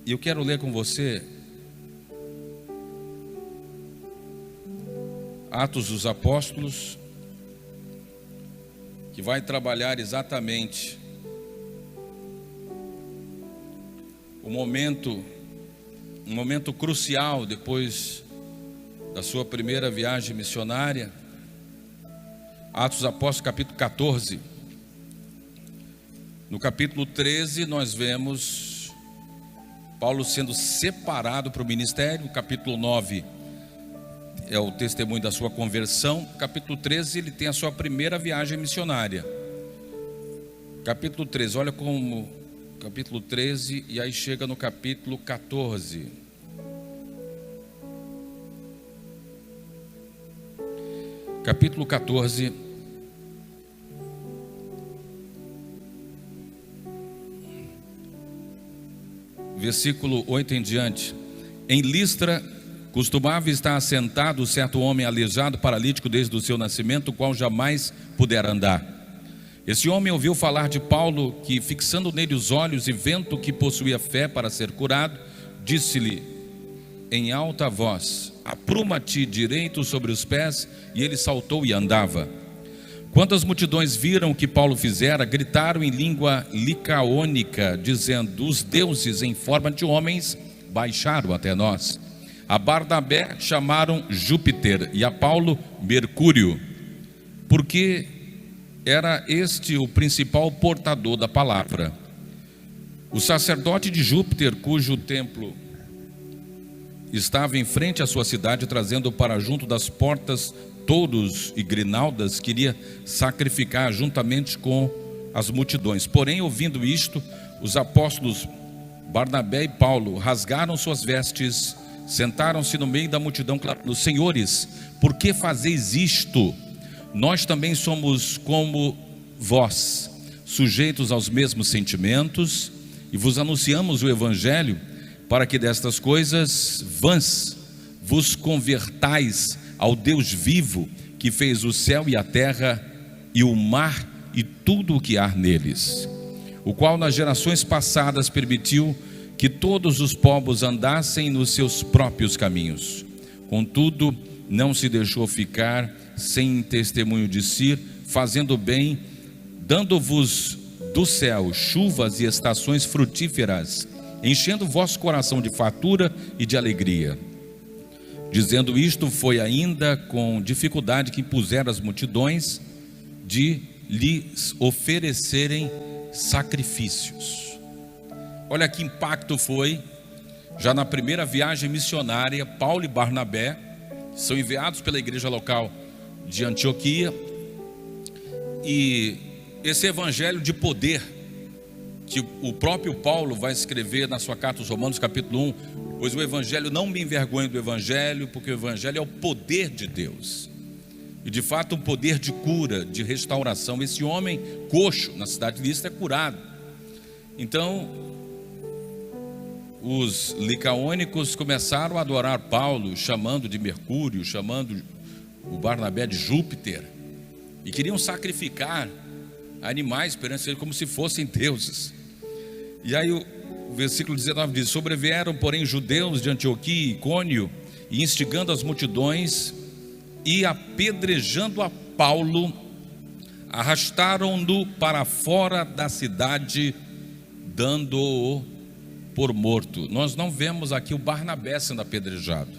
E eu quero ler com você Atos dos Apóstolos, que vai trabalhar exatamente um momento crucial depois da sua primeira viagem missionária. Atos dos Apóstolos, capítulo 14. No capítulo 13 nós vemos Paulo sendo separado para o ministério. O capítulo 9 é o testemunho da sua conversão. Capítulo 13 ele tem a sua primeira viagem missionária. Capítulo 13, olha como capítulo 13, e aí chega no capítulo 14. Capítulo 14, versículo 8 em diante. Em Listra costumava estar assentado certo homem aleijado, paralítico desde o seu nascimento, o qual jamais pudera andar. Esse homem ouviu falar de Paulo, que fixando nele os olhos e vendo que possuía fé para ser curado, disse-lhe em alta voz: apruma-te direito sobre os pés. E ele saltou e andava. Quando as multidões viram o que Paulo fizera, gritaram em língua licaônica, dizendo: os deuses em forma de homens baixaram até nós. A Barnabé chamaram Júpiter e a Paulo Mercúrio, porque era este o principal portador da palavra. O sacerdote de Júpiter, cujo templo estava em frente à sua cidade, trazendo para junto das portas touros e grinaldas, queria sacrificar juntamente com as multidões. Porém, ouvindo isto, os apóstolos Barnabé e Paulo rasgaram suas vestes, sentaram-se no meio da multidão, clamando: senhores, por que fazeis isto? Nós também somos como vós, sujeitos aos mesmos sentimentos, e vos anunciamos o evangelho, para que destas coisas vãs vos convertais ao Deus vivo, que fez o céu e a terra e o mar e tudo o que há neles, o qual nas gerações passadas permitiu que todos os povos andassem nos seus próprios caminhos. Contudo, não se deixou ficar sem testemunho de si, fazendo bem, dando-vos do céu chuvas e estações frutíferas, enchendo vosso coração de fartura e de alegria. Dizendo isto, foi ainda com dificuldade que impuseram as multidões de lhes oferecerem sacrifícios. Olha que impacto foi. Já na primeira viagem missionária, Paulo e Barnabé são enviados pela igreja local de Antioquia, e esse evangelho de poder que o próprio Paulo vai escrever na sua carta aos Romanos, capítulo 1, pois o evangelho, não me envergonho do evangelho, porque o evangelho é o poder de Deus, e de fato um poder de cura, de restauração. Esse homem coxo na cidade de Listra é curado. Então os licaônicos começaram a adorar Paulo, chamando de Mercúrio, chamando o Barnabé de Júpiter, e queriam sacrificar animais perante ele como se fossem deuses. E aí o versículo 19 diz: sobrevieram, porém, judeus de Antioquia e Icônio, e instigando as multidões e apedrejando a Paulo, arrastaram-no para fora da cidade, dando-o por morto. Nós não vemos aqui o Barnabé sendo apedrejado,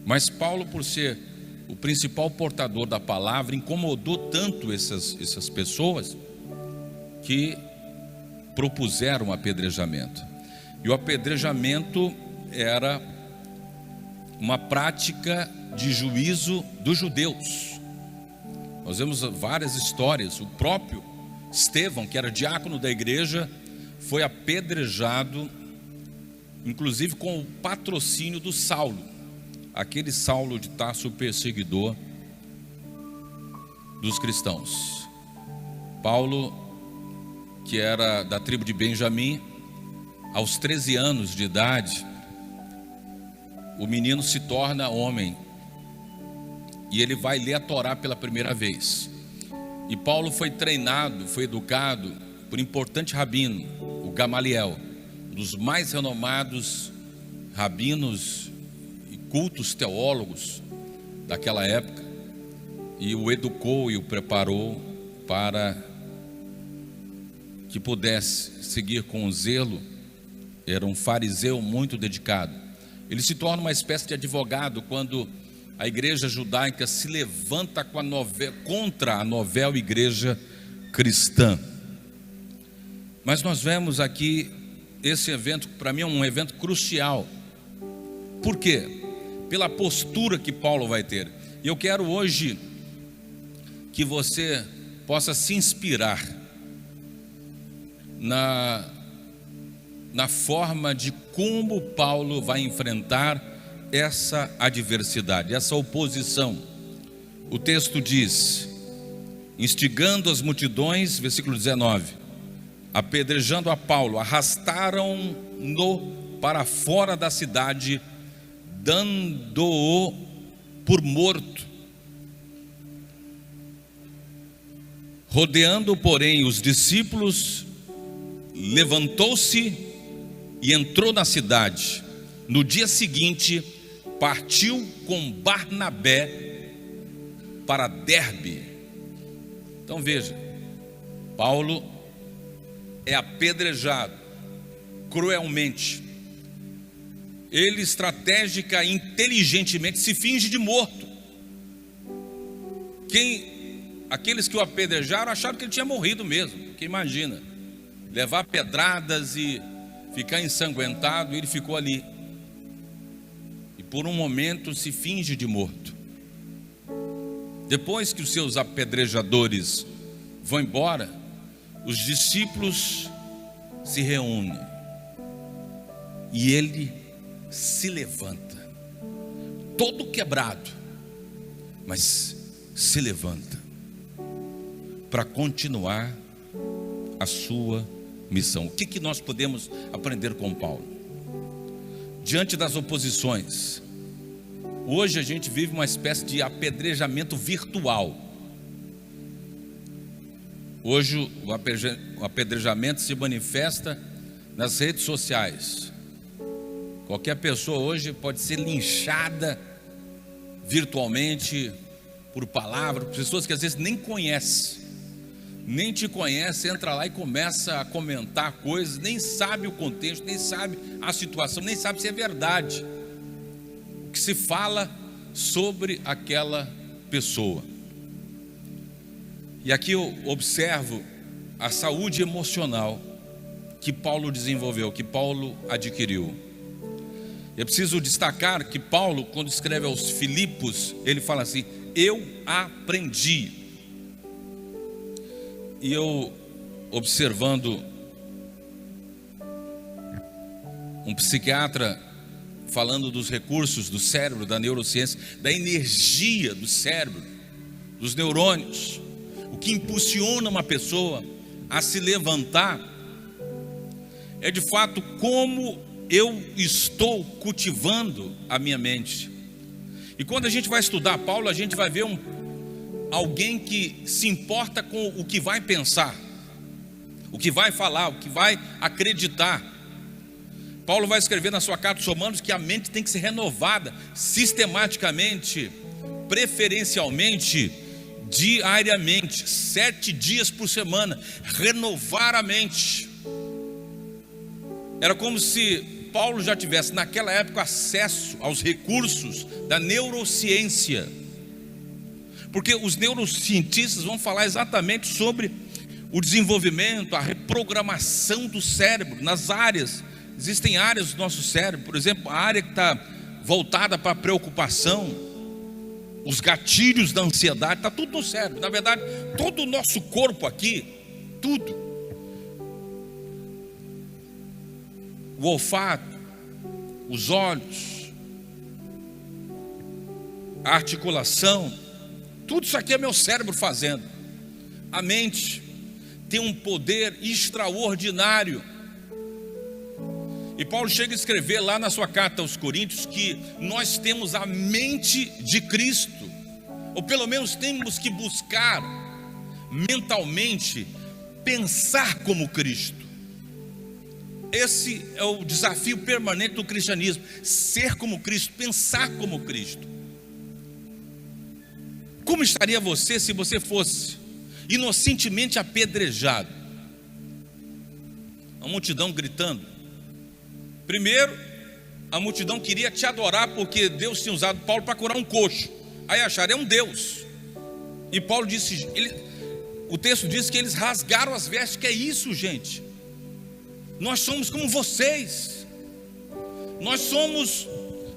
mas Paulo, por ser o principal portador da palavra, incomodou tanto essas pessoas que propuseram o apedrejamento. E o apedrejamento era uma prática de juízo dos judeus. Nós vemos várias histórias. O próprio Estevão, que era diácono da igreja, foi apedrejado, inclusive com o patrocínio do Saulo, aquele Saulo de Tarso, o perseguidor dos cristãos. Paulo, que era da tribo de Benjamim, aos 13 anos de idade, o menino se torna homem e ele vai ler a Torá pela primeira vez. E Paulo foi treinado, foi educado por um importante rabino, o Gamaliel, dos mais renomados rabinos e cultos teólogos daquela época, e o educou e o preparou para que pudesse seguir com zelo. Era um fariseu muito dedicado. Ele se torna uma espécie de advogado quando a igreja judaica se levanta contra a novel igreja cristã. Mas nós vemos aqui esse evento, para mim é um evento crucial. Por quê? Pela postura que Paulo vai ter. E eu quero hoje que você possa se inspirar na forma de como Paulo vai enfrentar essa adversidade, essa oposição. O texto diz: instigando as multidões, versículo 19, apedrejando a Paulo, arrastaram-no para fora da cidade, dando-o por morto. Rodeando, porém, os discípulos, levantou-se e entrou na cidade. No dia seguinte, partiu com Barnabé para Derbe. Então veja, Paulo é apedrejado cruelmente. Ele estratégica e inteligentemente se finge de morto. Aqueles que o apedrejaram acharam que ele tinha morrido mesmo, porque imagina, levar pedradas e ficar ensanguentado. Ele ficou ali e por um momento se finge de morto. Depois que os seus apedrejadores vão embora, os discípulos se reúnem e ele se levanta, todo quebrado, mas se levanta para continuar a sua missão. O que nós podemos aprender com Paulo? Diante das oposições, hoje a gente vive uma espécie de apedrejamento virtual. Hoje o apedrejamento se manifesta nas redes sociais. Qualquer pessoa hoje pode ser linchada virtualmente por palavras, por pessoas que às vezes nem conhece, nem te conhece, entra lá e começa a comentar coisas, nem sabe o contexto, nem sabe a situação, nem sabe se é verdade o que se fala sobre aquela pessoa. E aqui eu observo a saúde emocional que Paulo desenvolveu, que Paulo adquiriu. Eu preciso destacar que Paulo, quando escreve aos Filipos, ele fala assim: eu aprendi. E eu, observando um psiquiatra falando dos recursos do cérebro, da neurociência, da energia do cérebro, dos neurônios, o que impulsiona uma pessoa a se levantar, é de fato como eu estou cultivando a minha mente. E quando a gente vai estudar Paulo, a gente vai ver alguém que se importa com o que vai pensar, o que vai falar, o que vai acreditar. Paulo vai escrever na sua carta aos Romanos que a mente tem que ser renovada sistematicamente, preferencialmente, diariamente, 7 dias por semana, renovar a mente. Era como se Paulo já tivesse naquela época acesso aos recursos da neurociência, porque os neurocientistas vão falar exatamente sobre o desenvolvimento, a reprogramação do cérebro nas áreas. Existem áreas do nosso cérebro, por exemplo, a área que está voltada para a preocupação, os gatilhos da ansiedade, está tudo no cérebro. Na verdade, todo o nosso corpo aqui, tudo, o olfato, os olhos, a articulação, tudo isso aqui é meu cérebro fazendo. A mente tem um poder extraordinário. E Paulo chega a escrever lá na sua carta aos Coríntios que nós temos a mente de Cristo, ou pelo menos temos que buscar mentalmente pensar como Cristo. Esse é o desafio permanente do cristianismo: ser como Cristo, pensar como Cristo. Como estaria você se você fosse inocentemente apedrejado? A multidão gritando. Primeiro, a multidão queria te adorar porque Deus tinha usado Paulo para curar um coxo. Aí acharam, é um Deus. E Paulo disse, o texto diz que eles rasgaram as vestes. Que é isso, gente? Nós somos como vocês. Nós somos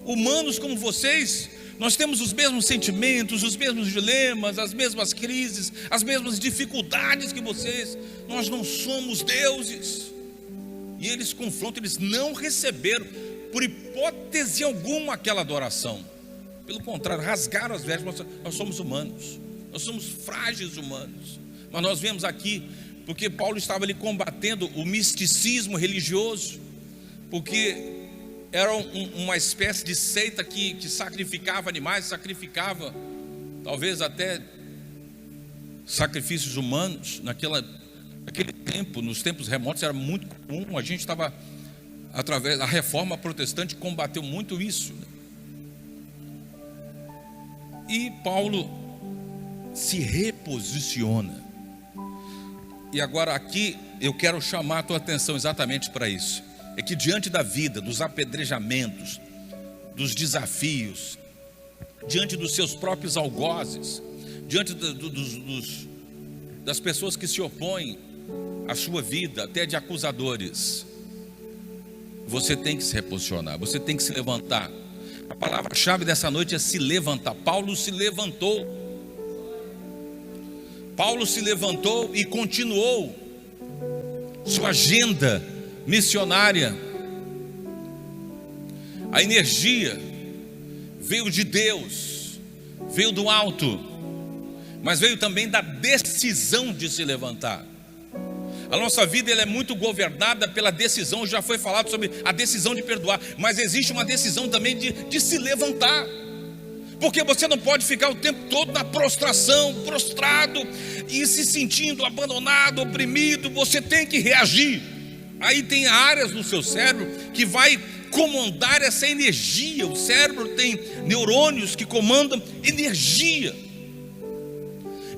humanos como vocês. Nós temos os mesmos sentimentos, os mesmos dilemas, as mesmas crises, as mesmas dificuldades que vocês. Nós não somos deuses. E eles confrontam, eles não receberam por hipótese alguma aquela adoração. Pelo contrário, rasgaram as vestes. Nós somos humanos, nós somos frágeis humanos. Mas nós vemos aqui, porque Paulo estava ali combatendo o misticismo religioso, porque era uma espécie de seita que sacrificava animais, sacrificava talvez até sacrifícios humanos. Naquele tempo, nos tempos remotos, era muito comum. A gente estava, através da reforma protestante, combateu muito isso. E Paulo se reposiciona. E agora aqui eu quero chamar a tua atenção exatamente para isso. É que diante da vida, dos apedrejamentos, dos desafios, diante dos seus próprios algozes, diante das pessoas que se opõem à sua vida, até de acusadores, você tem que se reposicionar, você tem que se levantar. A palavra-chave dessa noite é se levantar. Paulo se levantou. Paulo se levantou e continuou sua agenda missionária. A energia veio de Deus, veio do alto, mas veio também da decisão de se levantar. A nossa vida ela é muito governada pela decisão. Já foi falado sobre a decisão de perdoar, mas existe uma decisão também de se levantar. Porque você não pode ficar o tempo todo na prostração, prostrado e se sentindo abandonado, oprimido. Você tem que reagir. Aí tem áreas no seu cérebro que vai comandar essa energia. O cérebro tem neurônios que comandam energia.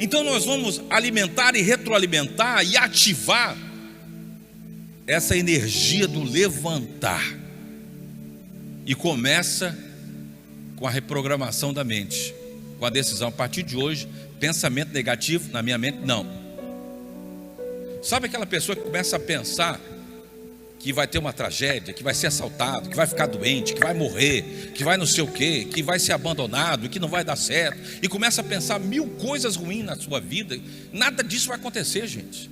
Então nós vamos alimentar e retroalimentar e ativar essa energia do levantar. E começa com a reprogramação da mente, com a decisão: a partir de hoje, pensamento negativo na minha mente, não. Sabe aquela pessoa que começa a pensar que vai ter uma tragédia, que vai ser assaltado, que vai ficar doente, que vai morrer, que vai não sei o quê, que vai ser abandonado, que não vai dar certo, e começa a pensar 1000 coisas ruins na sua vida? Nada disso vai acontecer, gente.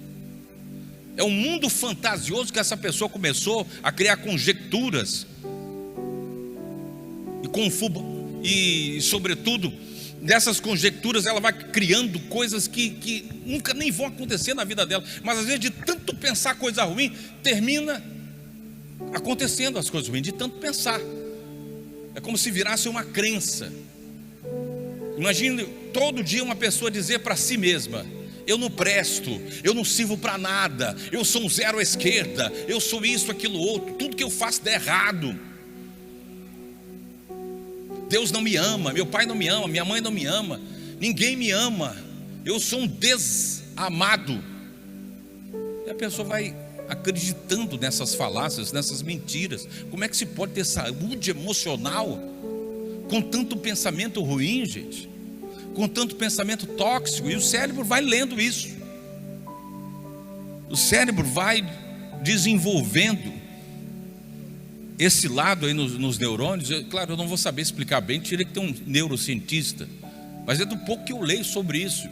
É um mundo fantasioso que essa pessoa começou a criar conjecturas e sobretudo, dessas conjecturas ela vai criando coisas que nunca nem vão acontecer na vida dela. Mas às vezes, de tanto pensar coisa ruim, termina acontecendo as coisas ruins, de tanto pensar. É como se virasse uma crença. Imagine todo dia uma pessoa dizer para si mesma: eu não presto, eu não sirvo para nada, eu sou um zero à esquerda, eu sou isso, aquilo, outro, tudo que eu faço dá errado. Deus não me ama, meu pai não me ama, minha mãe não me ama, ninguém me ama, eu sou um desamado. E a pessoa vai acreditando nessas falácias, nessas mentiras. Como é que se pode ter saúde emocional com tanto pensamento ruim, gente? Com tanto pensamento tóxico? E o cérebro vai lendo isso. O cérebro vai desenvolvendo esse lado aí nos neurônios. Claro, eu não vou saber explicar bem, teria que ter um neurocientista, mas é do pouco que eu leio sobre isso,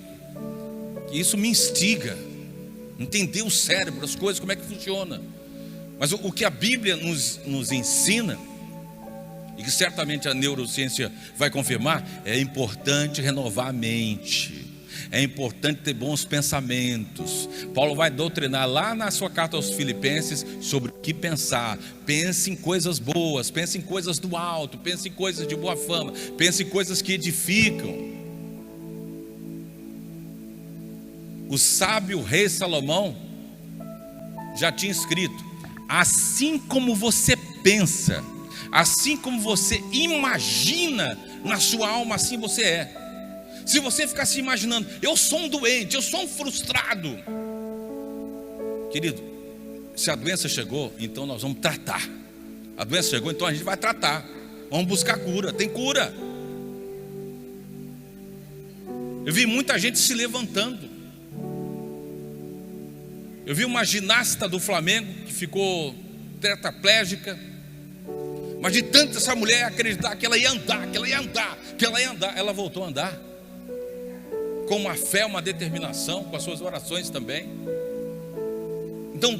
que isso me instiga, entender o cérebro, as coisas, como é que funciona. Mas o que a Bíblia nos ensina, e que certamente a neurociência vai confirmar, é importante renovar a mente, é importante ter bons pensamentos. Paulo vai doutrinar lá na sua carta aos Filipenses sobre o que pensar. Pense em coisas boas, pense em coisas do alto, pense em coisas de boa fama, pense em coisas que edificam. O sábio rei Salomão já tinha escrito: assim como você pensa, assim como você imagina na sua alma, assim você é. Se você ficar se imaginando, eu sou um doente, eu sou um frustrado, querido, se a doença chegou, então nós vamos tratar. A doença chegou, então a gente vai tratar. Vamos buscar cura, tem cura. Eu vi muita gente se levantando. Eu vi uma ginasta do Flamengo que ficou tetraplégica, mas de tanto essa mulher acreditar que ela ia andar, ela voltou a andar, com uma fé, uma determinação, com as suas orações também. Então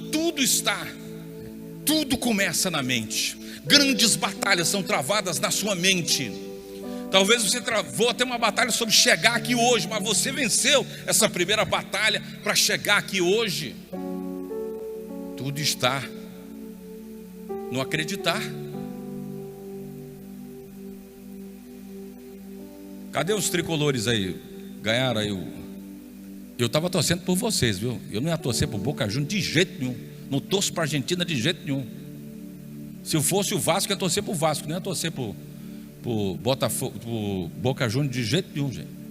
tudo começa na mente. Grandes batalhas são travadas na sua mente. Talvez você travou até uma batalha sobre chegar aqui hoje, mas você venceu essa primeira batalha para chegar aqui hoje. Tudo está no acreditar. Cadê os tricolores aí? Ganharam aí Eu estava torcendo por vocês, viu? Eu não ia torcer por Boca Juniors de jeito nenhum. Não torço para a Argentina de jeito nenhum. Se eu fosse o Vasco, eu ia torcer por Vasco. Não ia torcer por Botafogo, por Boca Juniors de jeito nenhum, gente.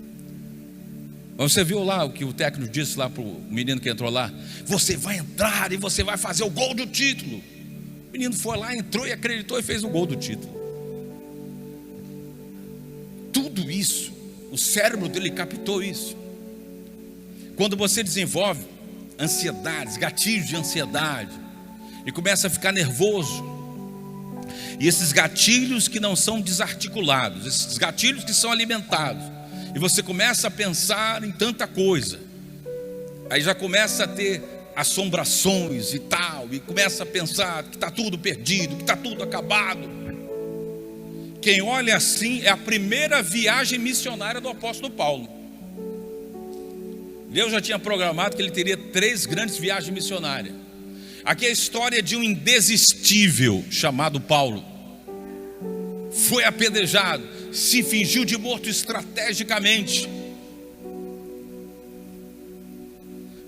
Mas você viu lá o que o técnico disse lá para o menino que entrou lá? Você vai entrar e você vai fazer o gol do título. O menino foi lá, entrou e acreditou e fez o gol do título. Tudo isso, o cérebro dele captou isso. Quando você desenvolve ansiedades, gatilhos de ansiedade, e começa a ficar nervoso, e esses gatilhos que não são desarticulados, esses gatilhos que são alimentados, e você começa a pensar em tanta coisa, aí já começa a ter assombrações e tal, e começa a pensar que está tudo perdido, que está tudo acabado. Quem olha assim é a primeira viagem missionária do apóstolo Paulo. Deus já tinha programado que ele teria 3 grandes viagens missionárias. Aqui é a história de um indesistível chamado Paulo. Foi apedrejado, se fingiu de morto estrategicamente,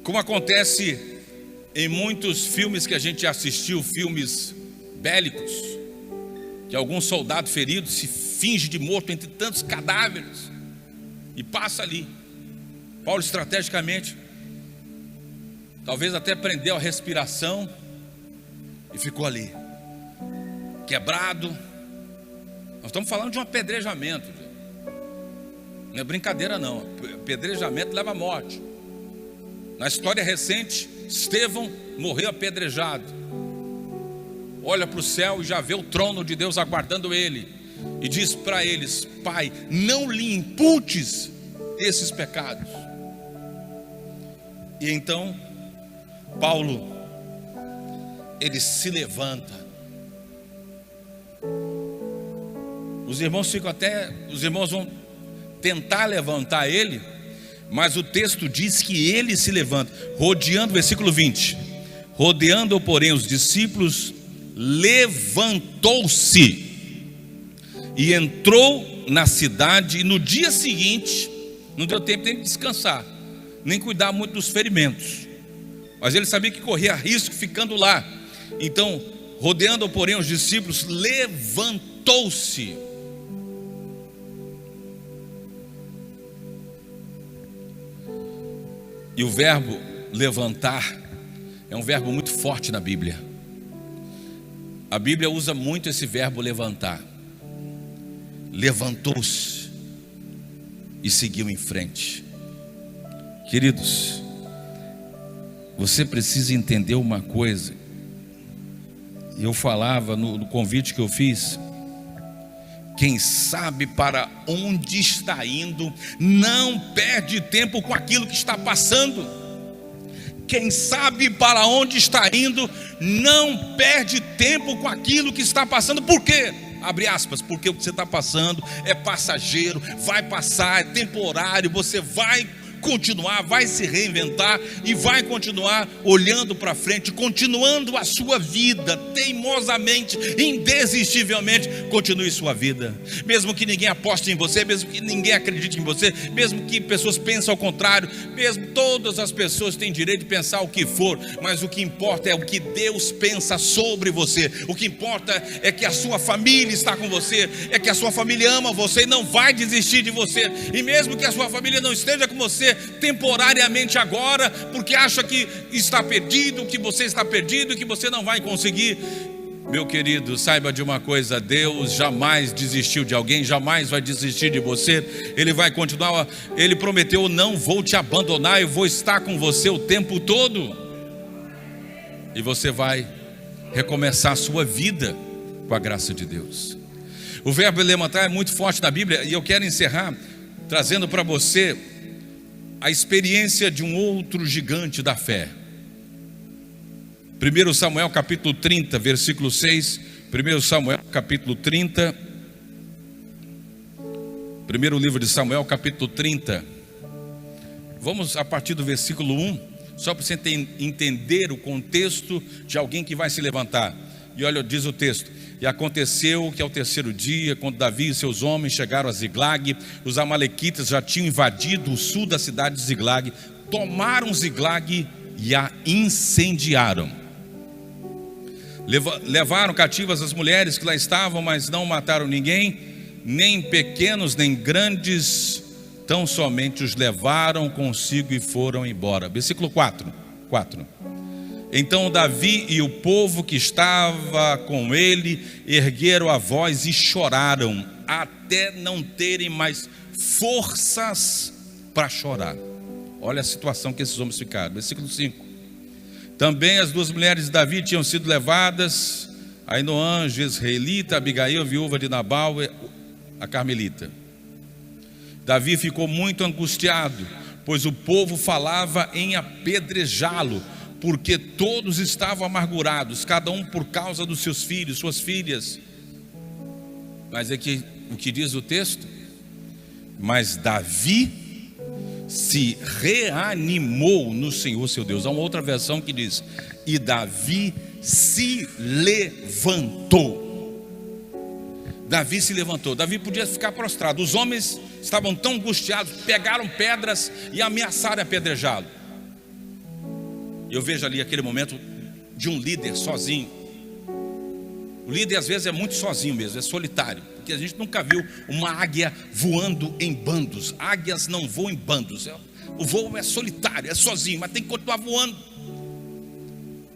como acontece em muitos filmes que a gente assistiu, filmes bélicos, que algum soldado ferido se finge de morto entre tantos cadáveres e passa ali. Paulo estrategicamente, talvez até prendeu a respiração e ficou ali, quebrado. Nós estamos falando de um apedrejamento, não é brincadeira não. Apedrejamento leva à morte. Na história recente, Estevão morreu apedrejado. Olha para o céu e já vê o trono de Deus aguardando ele, e diz para eles: Pai, não lhe imputes esses pecados. E então Paulo, ele se levanta. Os irmãos vão tentar levantar ele, mas o texto diz que ele se levanta, rodeando, versículo 20, rodeando, porém, os discípulos, levantou-se e entrou na cidade, e no dia seguinte, não deu tempo nem de descansar, nem cuidar muito dos ferimentos, mas ele sabia que corria risco ficando lá. Então, rodeando, porém, os discípulos, levantou-se. E o verbo levantar é um verbo muito forte na Bíblia. A Bíblia usa muito esse verbo levantar. Levantou-se e seguiu em frente. Queridos, você precisa entender uma coisa. Eu falava no convite que eu fiz: quem sabe para onde está indo, não perde tempo com aquilo que está passando. Quem sabe para onde está indo, não perde tempo com aquilo que está passando. Por quê? Abre aspas, porque o que você está passando é passageiro, vai passar, é temporário. Você vai continuar, vai se reinventar e vai continuar olhando para frente, continuando a sua vida teimosamente, indesistivelmente. Continue sua vida, mesmo que ninguém aposte em você, mesmo que ninguém acredite em você, mesmo que pessoas pensem ao contrário, mesmo todas as pessoas têm direito de pensar o que for, mas o que importa é o que Deus pensa sobre você. O que importa é que a sua família está com você, é que a sua família ama você e não vai desistir de você. E mesmo que a sua família não esteja com você temporariamente agora, porque acha que está perdido, que você está perdido, que você não vai conseguir, meu querido, saiba de uma coisa: Deus jamais desistiu de alguém, jamais vai desistir de você. Ele vai continuar. Ele prometeu: não vou te abandonar, eu vou estar com você o tempo todo. E você vai recomeçar a sua vida com a graça de Deus. O verbo levantar é muito forte na Bíblia, e eu quero encerrar trazendo para você a experiência de um outro gigante da fé. 1 Samuel capítulo 30, versículo 6. 1 Samuel capítulo 30. Primeiro livro de Samuel capítulo 30. Vamos a partir do versículo 1, só para você entender o contexto de alguém que vai se levantar. E olha, diz o texto: e aconteceu que ao terceiro dia, quando Davi e seus homens chegaram a Ziglag, os amalequitas já tinham invadido o sul da cidade de Ziglag, tomaram Ziglag e a incendiaram. Levaram cativas as mulheres que lá estavam, mas não mataram ninguém, nem pequenos nem grandes, tão somente os levaram consigo e foram embora. Versículo 4. Então Davi e o povo que estava com ele ergueram a voz e choraram, até não terem mais forças para chorar. Olha a situação que esses homens ficaram. Versículo 5. Também as duas mulheres de Davi tinham sido levadas, Ainoã, jezreelita, Abigail, viúva de Nabal, a carmelita. Davi ficou muito angustiado, pois o povo falava em apedrejá-lo, porque todos estavam amargurados, cada um por causa dos seus filhos, suas filhas. Mas é que o que diz o texto? Mas Davi se reanimou no Senhor seu Deus. Há uma outra versão que diz: e Davi se levantou. Davi se levantou. Davi podia ficar prostrado. Os homens estavam tão angustiados, pegaram pedras e ameaçaram apedrejá-lo. Eu vejo ali aquele momento de um líder sozinho. O líder às vezes é muito sozinho mesmo, é solitário, porque a gente nunca viu uma águia voando em bandos. Águias não voam em bandos. O voo é solitário, é sozinho, mas tem que continuar voando.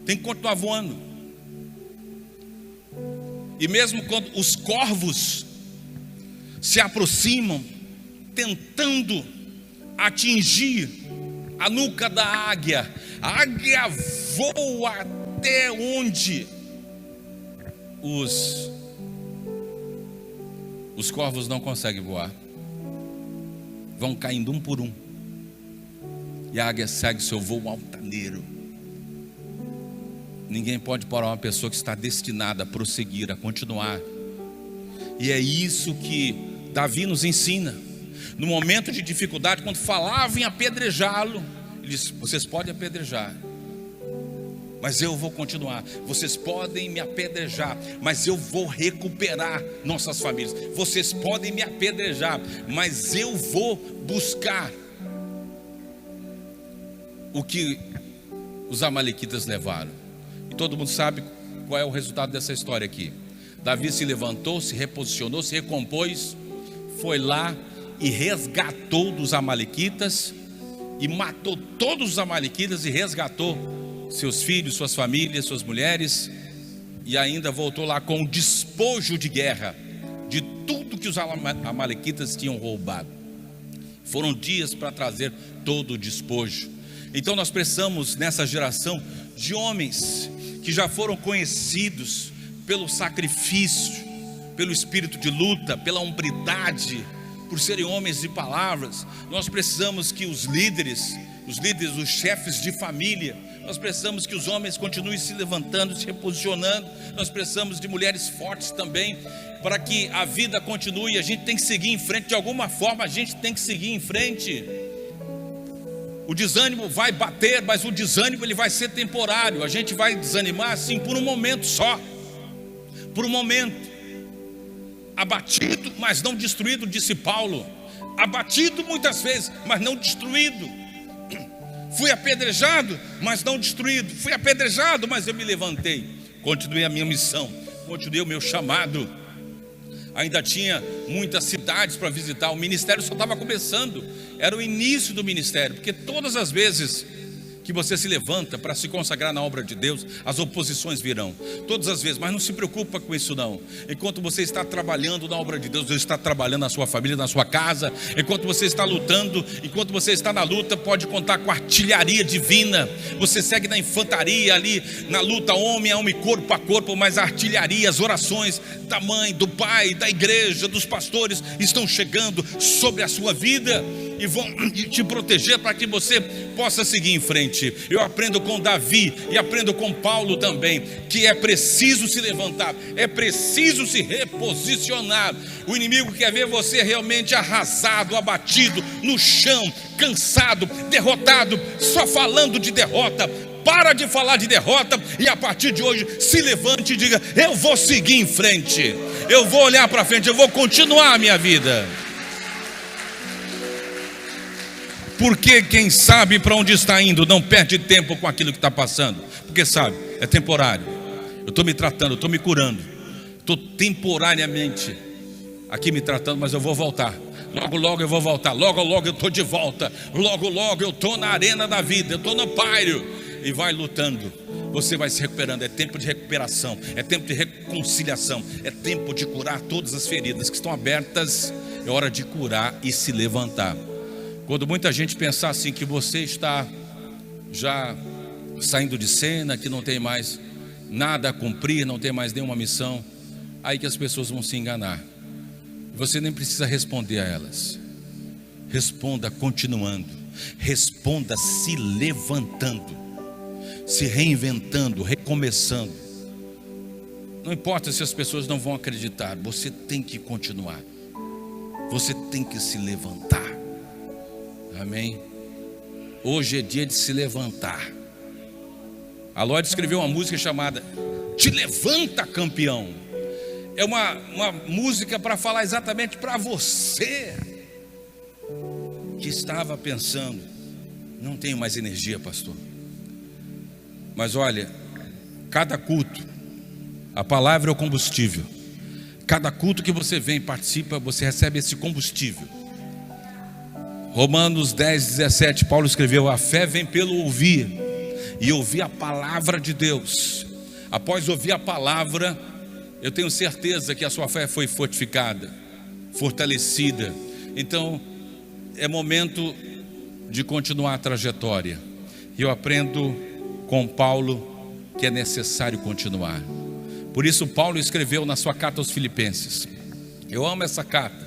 Tem que continuar voando. E mesmo quando os corvos se aproximam, tentando atingir a nuca da águia, a águia voa até onde os corvos não conseguem voar. Vão caindo um por um, e a águia segue seu voo altaneiro. Ninguém pode parar uma pessoa que está destinada a prosseguir, a continuar. E é isso que Davi nos ensina. No momento de dificuldade, quando falava em apedrejá-lo, ele disse: vocês podem apedrejar, mas eu vou continuar. Vocês podem me apedrejar, mas eu vou recuperar nossas famílias. Vocês podem me apedrejar, mas eu vou buscar o que os amalequitas levaram. E todo mundo sabe qual é o resultado dessa história aqui. Davi se levantou, se reposicionou, se recompôs, foi lá e resgatou dos amalequitas, e matou todos os amalequitas, e resgatou seus filhos, suas famílias, suas mulheres, e ainda voltou lá com o despojo de guerra de tudo que os amalequitas tinham roubado. Foram dias para trazer todo o despojo. Então nós precisamos, nessa geração, de homens que já foram conhecidos pelo sacrifício, pelo espírito de luta, pela hombridade, por serem homens de palavras. Nós precisamos que os líderes, os chefes de família, nós precisamos que os homens continuem se levantando, se reposicionando. Nós precisamos de mulheres fortes também, para que a vida continue. A gente tem que seguir em frente, de alguma forma a gente tem que seguir em frente. O desânimo vai bater, mas o desânimo ele vai ser temporário. A gente vai desanimar assim por um momento só. Por um momento. Abatido, mas não destruído, disse Paulo. Abatido muitas vezes, mas não destruído. Fui apedrejado, mas não destruído. Fui apedrejado, mas eu me levantei. Continuei a minha missão, continuei o meu chamado. Ainda tinha muitas cidades para visitar. O ministério só estava começando. Era o início do ministério. Porque todas as vezes que você se levanta para se consagrar na obra de Deus, as oposições virão, todas as vezes, mas não se preocupa com isso não. Enquanto você está trabalhando na obra de Deus, Deus está trabalhando na sua família, na sua casa. Enquanto você está lutando, enquanto você está na luta, pode contar com a artilharia divina. Você segue na infantaria ali, na luta homem a homem, corpo a corpo, mas a artilharia, as orações da mãe, do pai, da igreja, dos pastores estão chegando sobre a sua vida e vão te proteger para que você possa seguir em frente. Eu aprendo com Davi e aprendo com Paulo também, que é preciso se levantar, é preciso se reposicionar. O inimigo quer ver você realmente arrasado, abatido, no chão, cansado, derrotado, só falando de derrota. Para de falar de derrota e a partir de hoje se levante e diga: eu vou seguir em frente, eu vou olhar para frente, eu vou continuar a minha vida. Porque quem sabe para onde está indo não perde tempo com aquilo que está passando. Porque sabe, é temporário. Eu estou me tratando, eu estou me curando. Estou temporariamente aqui me tratando, mas eu vou voltar. Logo, logo eu vou voltar. Logo, logo eu estou de volta. Logo, logo eu estou na arena da vida. Eu estou no páreo. E vai lutando. Você vai se recuperando. É tempo de recuperação. É tempo de reconciliação. É tempo de curar todas as feridas que estão abertas. É hora de curar e se levantar. Quando muita gente pensar assim, que você está já saindo de cena, que não tem mais nada a cumprir, não tem mais nenhuma missão, aí que as pessoas vão se enganar. Você nem precisa responder a elas. Responda continuando. Responda se levantando, se reinventando, recomeçando. Não importa se as pessoas não vão acreditar, você tem que continuar. Você tem que se levantar. Amém? Hoje é dia de se levantar. A Lloyd escreveu uma música chamada Te Levanta, Campeão. É uma música para falar exatamente para você que estava pensando: não tenho mais energia, pastor. Mas olha, cada culto, a palavra é o combustível. Cada culto que você vem, participa, você recebe esse combustível. Romanos 10:17, Paulo escreveu: a fé vem pelo ouvir, e ouvir a palavra de Deus. Após ouvir a palavra, eu tenho certeza que a sua fé foi fortificada, fortalecida. Então é momento de continuar a trajetória. E eu aprendo com Paulo que é necessário continuar. Por isso Paulo escreveu na sua carta aos Filipenses. Eu amo essa carta.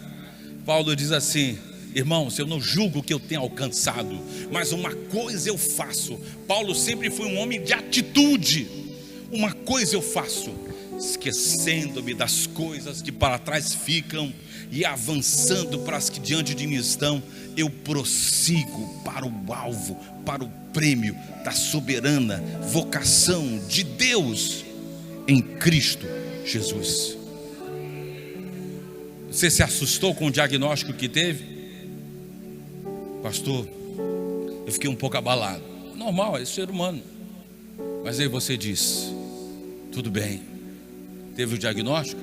Paulo diz assim: irmãos, eu não julgo que eu tenha alcançado, mas uma coisa eu faço. Paulo sempre foi um homem de atitude. Uma coisa eu faço, esquecendo-me das coisas que para trás ficam e avançando para as que diante de mim estão, eu prossigo para o alvo, para o prêmio da soberana vocação de Deus em Cristo Jesus. Você se assustou com o diagnóstico que teve? Pastor, eu fiquei um pouco abalado. Normal, é ser humano. Mas aí você diz: tudo bem, teve o diagnóstico,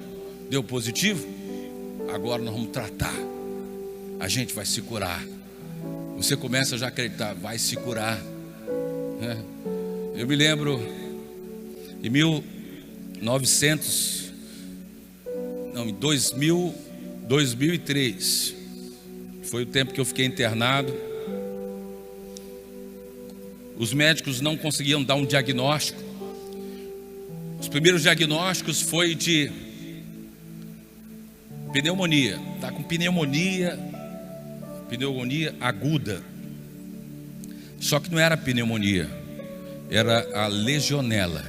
deu positivo, agora nós vamos tratar. A gente vai se curar. Você começa já a acreditar, vai se curar. Eu me lembro em 2003, foi o tempo que eu fiquei internado. Os médicos não conseguiam dar um diagnóstico. Os primeiros diagnósticos foi de pneumonia. Está com pneumonia aguda. Só que não era pneumonia, era a legionela.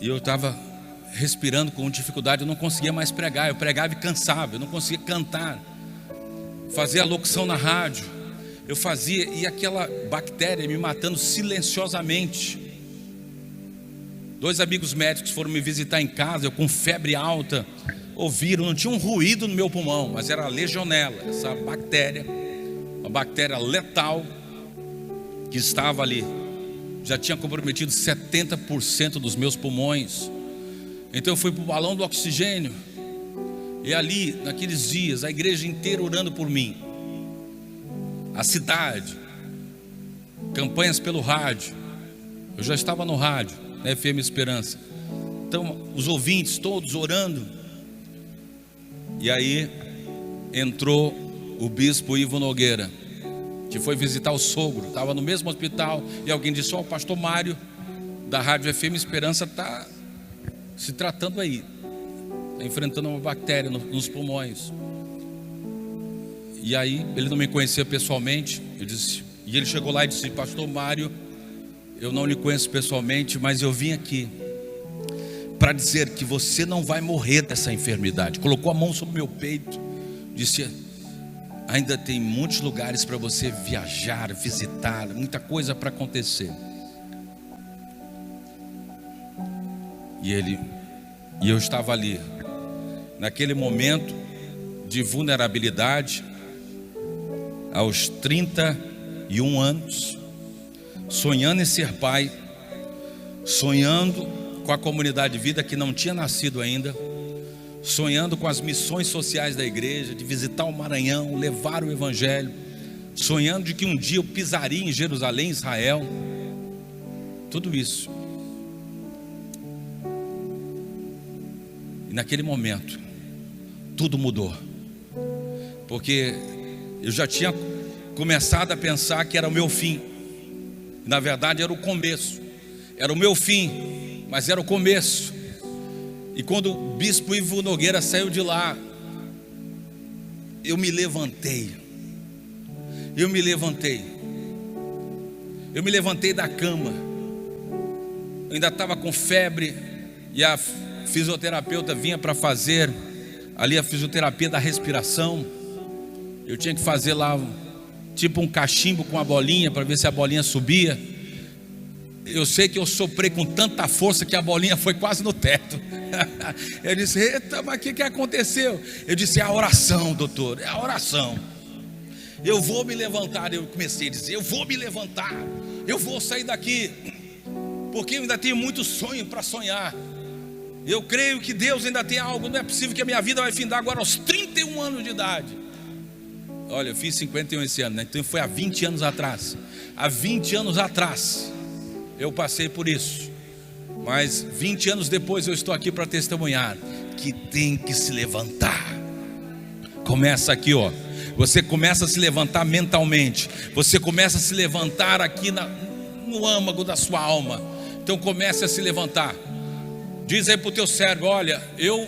E eu estava respirando com dificuldade, eu não conseguia mais pregar. Eu pregava e cansava, eu não conseguia cantar, fazer a locução na rádio. eu fazia, e aquela bactéria me matando silenciosamente. 2 amigos médicos foram me visitar em casa, eu com febre alta, ouviram, não tinha um ruído no meu pulmão, mas era a legionela, essa bactéria, uma bactéria letal que estava ali, já tinha comprometido 70% dos meus pulmões. Então eu fui para o balão do oxigênio, e ali, naqueles dias, a igreja inteira orando por mim, a cidade, campanhas pelo rádio, eu já estava no rádio, na FM Esperança, então os ouvintes todos orando. E aí entrou o bispo Ivo Nogueira, que foi visitar o sogro, estava no mesmo hospital, e alguém disse: ó, o pastor Mário da rádio FM Esperança está se tratando aí, está enfrentando uma bactéria nos pulmões. E aí ele não me conhecia pessoalmente, e ele chegou lá e disse: pastor Mário, eu não lhe conheço pessoalmente, mas eu vim aqui para dizer que você não vai morrer dessa enfermidade. Colocou a mão sobre o meu peito, disse: ainda tem muitos lugares para você viajar, visitar, muita coisa para acontecer. E eu estava ali, naquele momento de vulnerabilidade, aos 31 anos, sonhando em ser pai, sonhando com a comunidade de vida que não tinha nascido ainda, sonhando com as missões sociais da igreja, de visitar o Maranhão, levar o evangelho, sonhando de que um dia eu pisaria em Jerusalém, Israel, tudo isso. E naquele momento tudo mudou, porque eu já tinha começado a pensar que era o meu fim. Na verdade era o começo. Era o meu fim, mas era o começo. E quando o bispo Ivo Nogueira saiu de lá, eu me levantei da cama. Eu ainda estava com febre, e a fisioterapeuta vinha para fazer ali a fisioterapia da respiração. Eu tinha que fazer lá tipo um cachimbo com a bolinha, para ver se a bolinha subia. Eu sei que eu soprei com tanta força que a bolinha foi quase no teto. Eu disse: eita, mas o que aconteceu? Eu disse: é a oração, doutor, é a oração. Eu vou me levantar. Eu comecei a dizer: eu vou me levantar, eu vou sair daqui, porque eu ainda tenho muito sonho para sonhar. Eu creio que Deus ainda tem algo. Não é possível que a minha vida vai findar agora aos 31 anos de idade. Olha, eu fiz 51 esse ano, né? Então foi há 20 anos atrás. Há 20 anos atrás eu passei por isso, mas 20 anos depois eu estou aqui para testemunhar que tem que se levantar. Começa aqui, ó. Você começa a se levantar mentalmente. Você começa a se levantar aqui no âmago da sua alma. Então comece a se levantar. Diz aí para o teu cérebro: olha, eu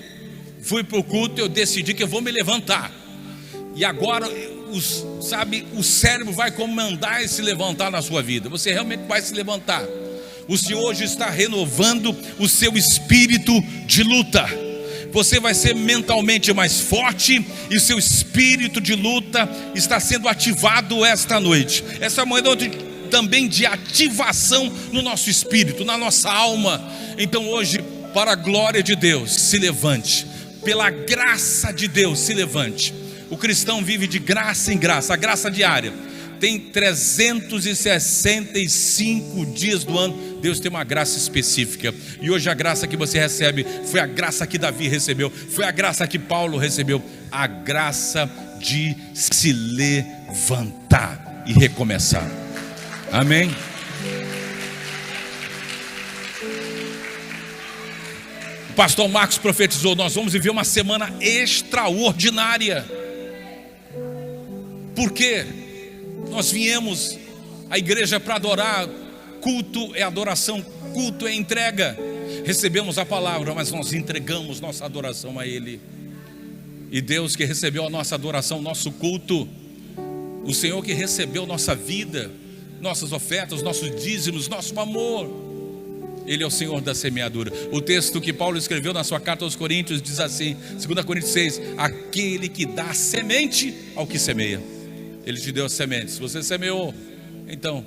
fui para o culto, eu decidi que eu vou me levantar. E agora, o cérebro vai comandar esse levantar na sua vida. Você realmente vai se levantar. O Senhor hoje está renovando o seu espírito de luta. Você vai ser mentalmente mais forte, e o seu espírito de luta está sendo ativado esta noite. Essa é uma noite também de ativação no nosso espírito, na nossa alma. Então hoje, para a glória de Deus, se levante. Pela graça de Deus, se levante. O cristão vive de graça em graça, a graça diária. Tem 365 dias do ano, Deus tem uma graça específica. E hoje a graça que você recebe foi a graça que Davi recebeu, foi a graça que Paulo recebeu, a graça de se levantar e recomeçar. Amém? O pastor Marcos profetizou: nós vamos viver uma semana extraordinária. Por quê? Nós viemos à igreja para adorar. Culto é adoração, culto é entrega. Recebemos a palavra, mas nós entregamos nossa adoração a Ele. E Deus que recebeu a nossa adoração, nosso culto, o Senhor que recebeu nossa vida, nossas ofertas, nossos dízimos, nosso amor, Ele é o Senhor da semeadura. O texto que Paulo escreveu na sua carta aos Coríntios diz assim, 2 Coríntios 6: aquele que dá semente ao que semeia. Ele te deu a semente. Se você semeou, então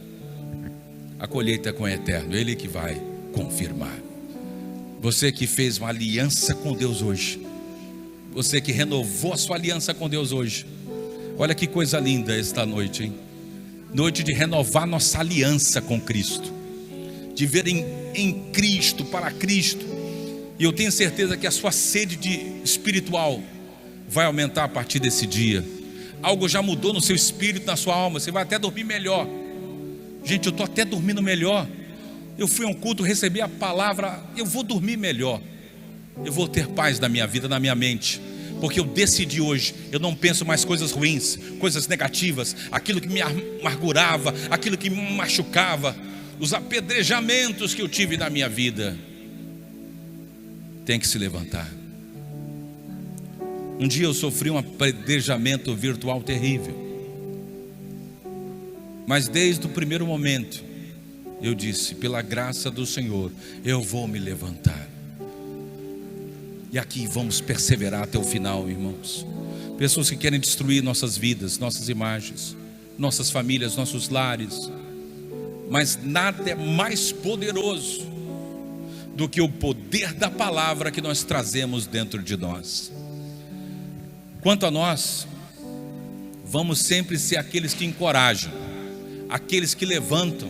a colheita é com o Eterno, Ele que vai confirmar. Você que fez uma aliança com Deus hoje, você que renovou a sua aliança com Deus hoje, olha que coisa linda esta noite, hein? Noite de renovar nossa aliança com Cristo, de ver em Cristo, para Cristo. E eu tenho certeza que a sua sede espiritual vai aumentar a partir desse dia. Algo já mudou no seu espírito, na sua alma. Você vai até dormir melhor. Gente, eu estou até dormindo melhor. Eu fui a um culto, recebi a palavra. Eu vou dormir melhor. Eu vou ter paz na minha vida, na minha mente, porque eu decidi hoje. Eu não penso mais coisas ruins, coisas negativas, aquilo que me amargurava, aquilo que me machucava, os apedrejamentos que eu tive na minha vida. Tem que se levantar. Um dia eu sofri um apedrejamento virtual terrível, mas desde o primeiro momento eu disse: pela graça do Senhor eu vou me levantar. E aqui vamos perseverar até o final, irmãos. Pessoas que querem destruir nossas vidas, nossas imagens, nossas famílias, nossos lares, mas nada é mais poderoso do que o poder da palavra que nós trazemos dentro de nós. Quanto a nós, vamos sempre ser aqueles que encorajam, aqueles que levantam,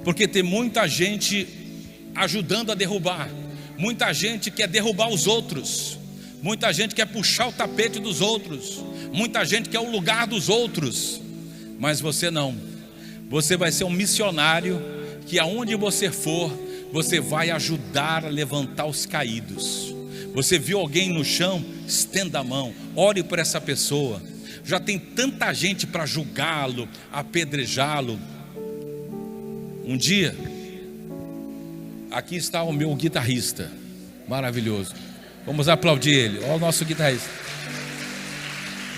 porque tem muita gente ajudando a derrubar, muita gente quer derrubar os outros, muita gente quer puxar o tapete dos outros, muita gente quer o lugar dos outros, mas você não. Você vai ser um missionário que aonde você for, você vai ajudar a levantar os caídos. Você viu alguém no chão? Estenda a mão, ore por essa pessoa. Já tem tanta gente para julgá-lo, apedrejá-lo. Um dia, aqui está o meu guitarrista, maravilhoso. Vamos aplaudir ele. Olha o nosso guitarrista.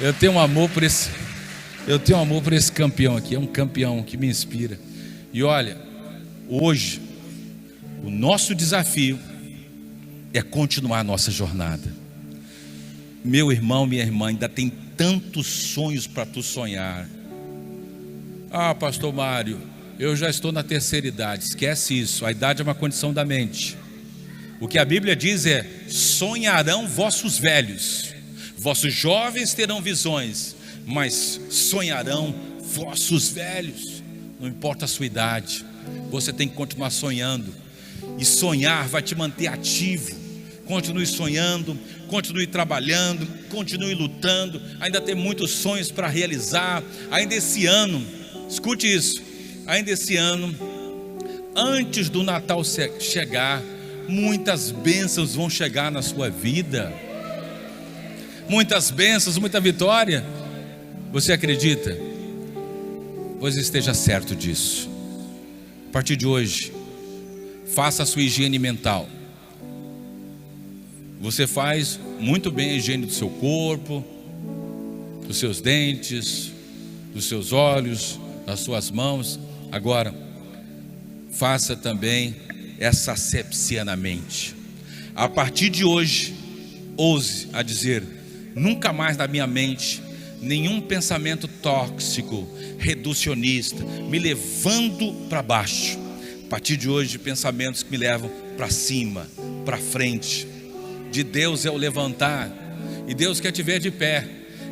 Eu tenho um amor por esse campeão aqui. É um campeão que me inspira. E olha, hoje o nosso desafio é continuar a nossa jornada. Meu irmão, minha irmã, ainda tem tantos sonhos para tu sonhar. Ah, pastor Mário, eu já estou na terceira idade. Esquece isso, a idade é uma condição da mente. O que a Bíblia diz é: sonharão vossos velhos, vossos jovens terão visões, mas sonharão vossos velhos. Não importa a sua idade, você tem que continuar sonhando. E sonhar vai te manter ativo. Continue sonhando, continue trabalhando, continue lutando. Ainda tem muitos sonhos para realizar. Ainda esse ano, escute isso, ainda esse ano, antes do Natal chegar, muitas bênçãos vão chegar na sua vida. Muitas bênçãos, muita vitória. Você acredita? Pois esteja certo disso. A partir de hoje, faça a sua higiene mental. Você faz muito bem a higiene do seu corpo, dos seus dentes, dos seus olhos, das suas mãos. Agora, faça também essa asepsia na mente. A partir de hoje, ouse a dizer: nunca mais na minha mente nenhum pensamento tóxico, reducionista, me levando para baixo. A partir de hoje, pensamentos que me levam para cima, para frente. De Deus é o levantar, e Deus quer te ver de pé.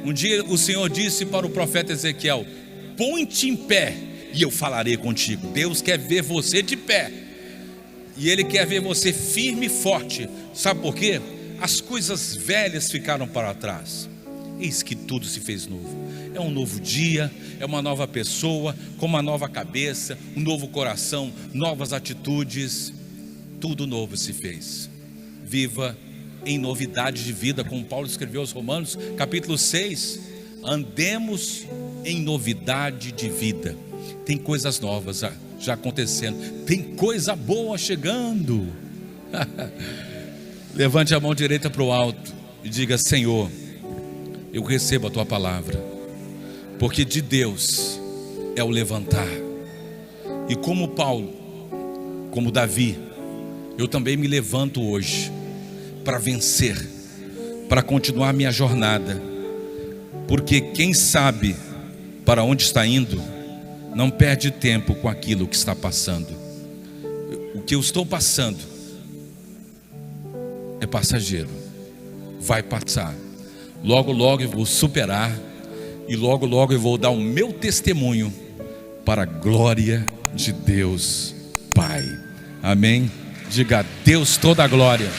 Um dia o Senhor disse para o profeta Ezequiel: põe-te em pé e eu falarei contigo. Deus quer ver você de pé, e Ele quer ver você firme e forte. Sabe por quê? As coisas velhas ficaram para trás, eis que tudo se fez novo. É um novo dia, é uma nova pessoa, com uma nova cabeça, um novo coração, novas atitudes. Tudo novo se fez. Viva em novidade de vida, como Paulo escreveu aos Romanos, capítulo 6. Andemos em novidade de vida. Tem coisas novas já acontecendo, tem coisa boa chegando. Levante a mão direita para o alto e diga: Senhor, eu recebo a tua palavra, porque de Deus é o levantar. E como Paulo, como Davi, eu também me levanto hoje para vencer, para continuar minha jornada, Porque quem sabe para onde está indo, não perde tempo com aquilo que está passando. O que eu estou passando é passageiro, vai passar. Logo, logo eu vou superar, e logo, logo eu vou dar o meu testemunho para a glória de Deus Pai. Amém? Diga a Deus toda a glória.